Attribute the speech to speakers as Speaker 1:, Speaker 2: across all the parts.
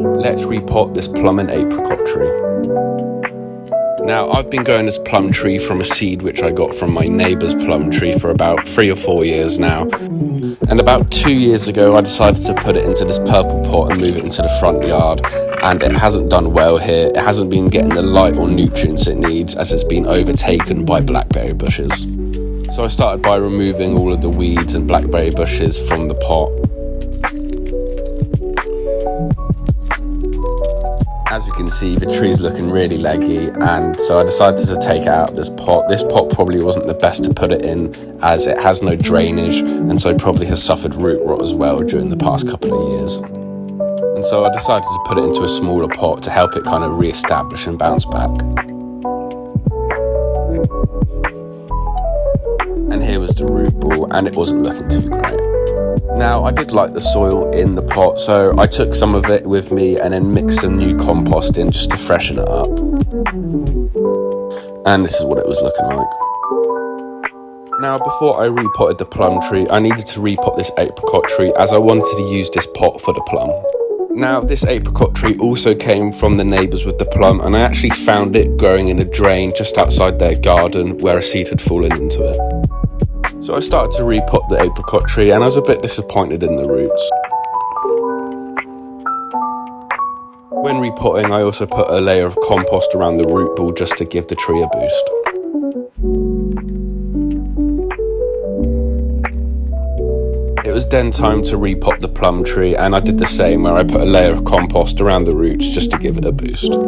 Speaker 1: Let's repot this plum and apricot tree. Now, I've been growing this plum tree from a seed which I got from my neighbour's plum tree for about 3 or 4 years now. And about 2 years ago, I decided to put it into this purple pot and move it into the front yard. And it hasn't done well here. It hasn't been getting the light or nutrients it needs, as it's been overtaken by blackberry bushes. So I started by removing all of the weeds and blackberry bushes from the pot. As you can see, the tree's looking really leggy, and so I decided to take it out of this pot. This pot probably wasn't the best to put it in, as it has no drainage, and so it probably has suffered root rot as well during the past couple of years. And so I decided to put it into a smaller pot to help it kind of re-establish and bounce back. And here was the root ball, and it wasn't looking too great. Now, I did like the soil in the pot, so I took some of it with me and then mixed some new compost in just to freshen it up. And this is what it was looking like. Now, before I repotted the plum tree, I needed to repot this apricot tree, as I wanted to use this pot for the plum. Now, this apricot tree also came from the neighbours with the plum, and I actually found it growing in a drain just outside their garden where a seed had fallen into it. So I started to repot the apricot tree, and I was a bit disappointed in the roots. When repotting, I also put a layer of compost around the root ball just to give the tree a boost. It was then time to repot the plum tree, and I did the same, where I put a layer of compost around the roots just to give it a boost.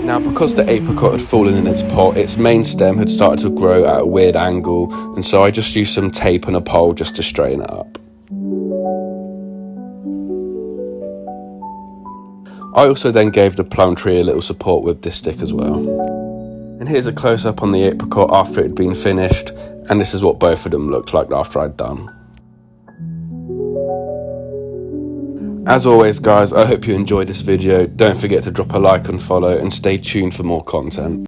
Speaker 1: Now, because the apricot had fallen in its pot, its main stem had started to grow at a weird angle, and so I just used some tape and a pole just to straighten it up. I also then gave the plum tree a little support with this stick as well. And here's a close-up on the apricot after it had been finished, and this is what both of them looked like after I'd done. As always, guys, I hope you enjoyed this video. Don't forget to drop a like and follow, and stay tuned for more content.